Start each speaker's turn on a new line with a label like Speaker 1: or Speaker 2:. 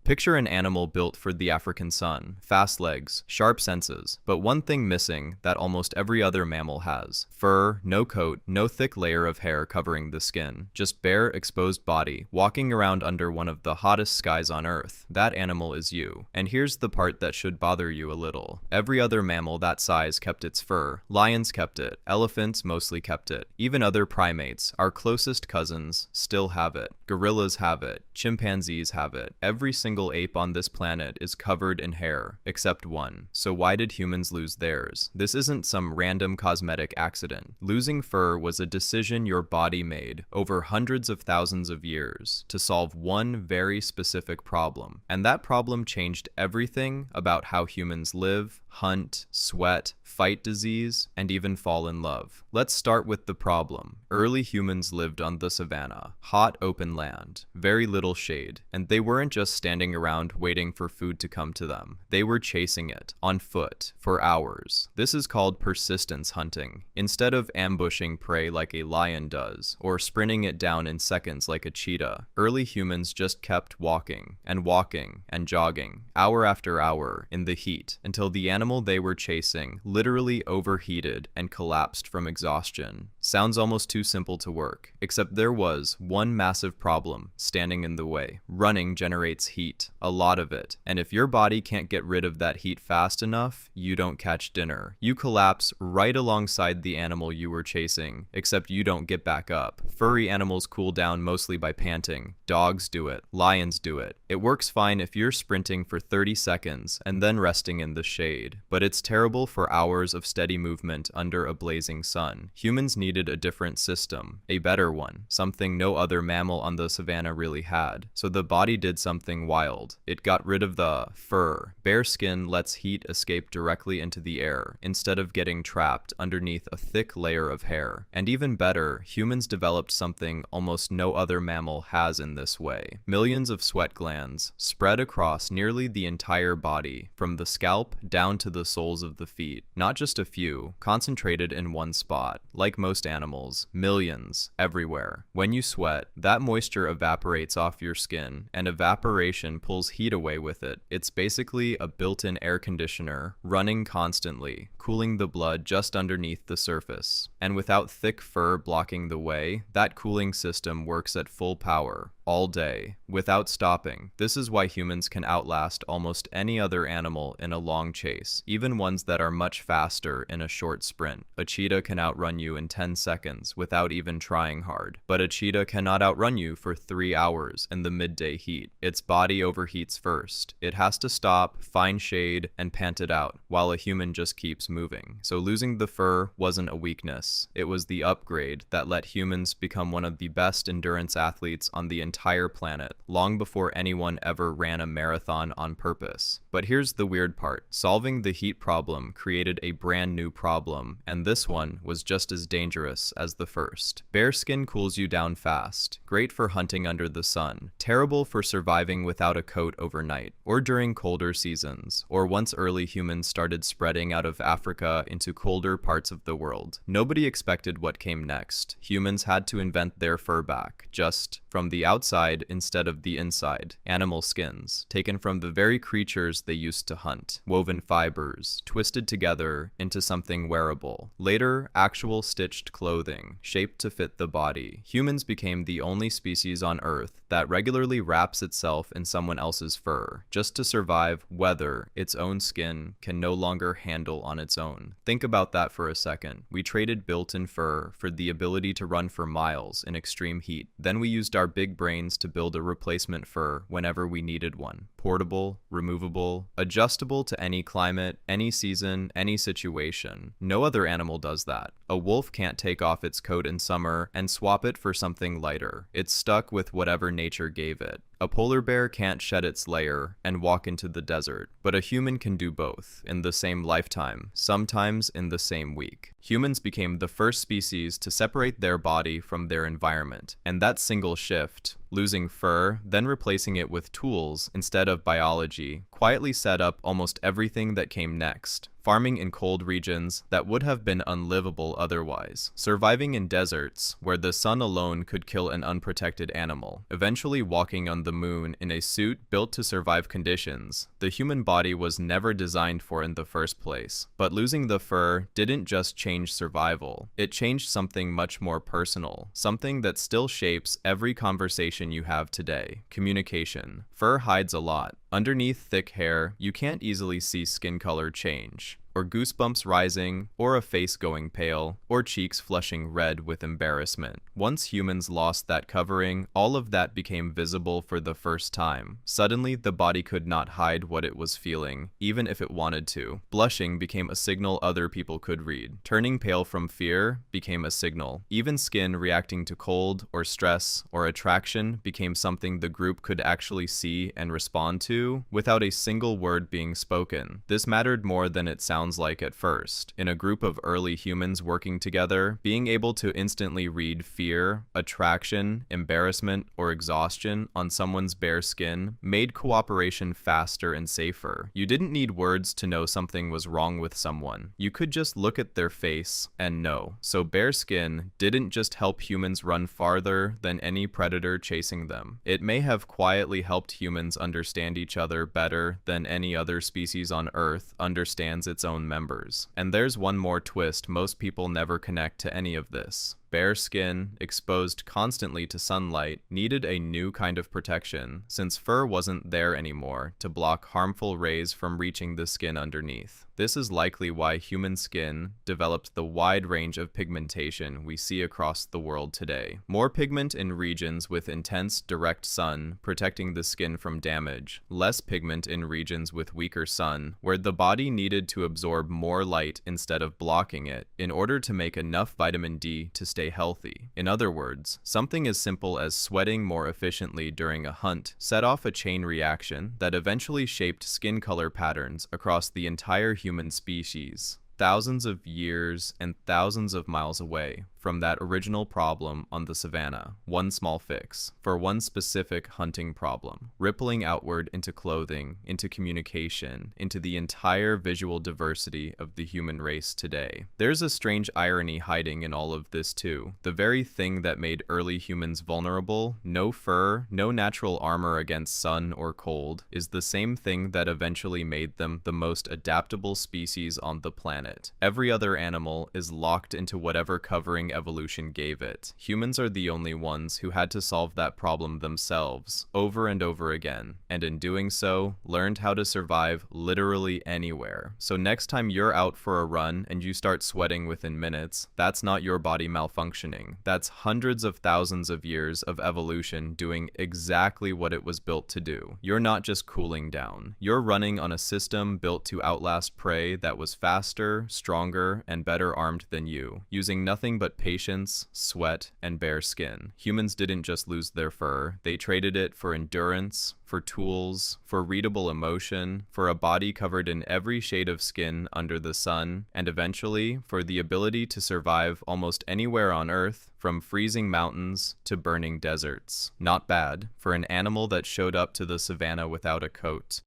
Speaker 1: Picture an animal built for the African sun, fast legs, sharp senses, but one thing missing that almost every other mammal has. Fur, no coat, no thick layer of hair covering the skin, just bare, exposed body, walking around under one of the hottest skies on Earth. That animal is you. And here's the part that should bother you a little. Every other mammal that size kept its fur. Lions kept it. Elephants mostly kept it. Even other primates, our closest cousins, still have it. Gorillas have it. Chimpanzees have it. Every single ape on this planet is covered in hair, except one. So why did humans lose theirs? This isn't some random cosmetic accident. Losing fur was a decision your body made over hundreds of thousands of years to solve one very specific problem. And that problem changed everything about how humans live, hunt, sweat, fight disease, and even fall in love. Let's start with the problem. Early humans lived on the savanna, hot open land, very little shade, and they weren't just standing around waiting for food to come to them. They were chasing it, on foot, for hours. This is called persistence hunting. Instead of ambushing prey like a lion does, or sprinting it down in seconds like a cheetah, early humans just kept walking and jogging, hour after hour, in the heat, until the animal they were chasing literally overheated and collapsed from exhaustion. Sounds almost too simple to work, except there was one massive problem standing in the way. Running generates heat, a lot of it, and if your body can't get rid of that heat fast enough, you don't catch dinner. You collapse right alongside the animal you were chasing, except you don't get back up. Furry animals cool down mostly by panting. Dogs do it. Lions do it. It works fine if you're sprinting for 30 seconds and then resting in the shade. But it's terrible for hours of steady movement under a blazing sun. Humans needed a different system, a better one, something no other mammal on the savanna really had. So the body did something wild. It got rid of the fur. Bare skin lets heat escape directly into the air, instead of getting trapped underneath a thick layer of hair. And even better, humans developed something almost no other mammal has in this way. Millions of sweat glands spread across nearly the entire body, from the scalp down to the soles of the feet. Not just a few, concentrated in one spot. Like most animals, millions, everywhere. When you sweat, that moisture evaporates off your skin, and evaporation pulls heat away with it. It's basically a built-in air conditioner, running constantly, cooling the blood just underneath the surface. And without thick fur blocking the way, that cooling system works at full power, all day, without stopping. This is why humans can outlast almost any other animal in a long chase, even ones that are much faster in a short sprint. A cheetah can outrun you in 10 seconds without even trying hard, but a cheetah cannot outrun you for 3 hours in the midday heat. Its body overheats first. It has to stop, find shade, and pant it out, while a human just keeps moving. So losing the fur wasn't a weakness. It was the upgrade that let humans become one of the best endurance athletes on the entire planet, long before anyone ever ran a marathon on purpose. But here's the weird part. Solving the heat problem created a brand new problem, and this one was just as dangerous as the first. Bare skin cools you down fast, great for hunting under the sun, terrible for surviving without a coat overnight, or during colder seasons, or once early humans started spreading out of Africa into colder parts of the world. Nobody expected what came next. Humans had to invent their fur back, just from the outside instead of the inside. Animal skins, taken from the very creatures they used to hunt. Woven fibers, twisted together into something wearable. Later, actual stitched clothing, shaped to fit the body. Humans became the only species on Earth that regularly wraps itself in someone else's fur, just to survive weather its own skin can no longer handle on its own. Think about that for a second. We traded built-in fur for the ability to run for miles in extreme heat. Then we used our big brains to build a replacement fur whenever we needed one. Portable, removable, adjustable to any climate, any season, any situation. No other animal does that. A wolf can't take off its coat in summer and swap it for something lighter. It's stuck with whatever nature gave it. A polar bear can't shed its lair and walk into the desert, but a human can do both, in the same lifetime, sometimes in the same week. Humans became the first species to separate their body from their environment, and that single shift, losing fur, then replacing it with tools instead of biology, quietly set up almost everything that came next. farming in cold regions that would have been unlivable otherwise, surviving in deserts where the sun alone could kill an unprotected animal, eventually walking on the moon in a suit built to survive conditions the human body was never designed for in the first place. But losing the fur didn't just change survival, it changed something much more personal, something that still shapes every conversation you have today: communication. Fur hides a lot. Underneath thick hair, you can't easily see skin color change, or goosebumps rising, or a face going pale, or cheeks flushing red with embarrassment. Once humans lost that covering, all of that became visible for the first time. Suddenly, the body could not hide what it was feeling, even if it wanted to. Blushing became a signal other people could read. Turning pale from fear became a signal. Even skin reacting to cold, or stress, or attraction became something the group could actually see and respond to without a single word being spoken. This mattered more than it sounds like at first. In a group of early humans working together, being able to instantly read fear, attraction, embarrassment, or exhaustion on someone's bare skin made cooperation faster and safer. You didn't need words to know something was wrong with someone. You could just look at their face and know. So bare skin didn't just help humans run farther than any predator chasing them. It may have quietly helped humans understand each other better than any other species on Earth understands its own members. And there's one more twist: most people never connect to any of this. Bare skin, exposed constantly to sunlight, needed a new kind of protection, since fur wasn't there anymore to block harmful rays from reaching the skin underneath. This is likely why human skin developed the wide range of pigmentation we see across the world today. More pigment in regions with intense direct sun, protecting the skin from damage. Less pigment in regions with weaker sun, where the body needed to absorb more light instead of blocking it, in order to make enough vitamin D to stay healthy. In other words, something as simple as sweating more efficiently during a hunt set off a chain reaction that eventually shaped skin color patterns across the entire human species, thousands of years and thousands of miles away from that original problem on the savannah. One small fix for one specific hunting problem, rippling outward into clothing, into communication, into the entire visual diversity of the human race today. There's a strange irony hiding in all of this too. The very thing that made early humans vulnerable, no fur, no natural armor against sun or cold, is the same thing that eventually made them the most adaptable species on the planet. Every other animal is locked into whatever covering evolution gave it. Humans are the only ones who had to solve that problem themselves over and over again, and in doing so, learned how to survive literally anywhere. So next time you're out for a run and you start sweating within minutes, that's not your body malfunctioning. That's hundreds of thousands of years of evolution doing exactly what it was built to do. You're not just cooling down. You're running on a system built to outlast prey that was faster, stronger, and better armed than you, using nothing but patience, sweat, and bare skin. Humans didn't just lose their fur, they traded it for endurance, for tools, for readable emotion, for a body covered in every shade of skin under the sun, and eventually for the ability to survive almost anywhere on Earth, from freezing mountains to burning deserts. Not bad for an animal that showed up to the savannah without a coat.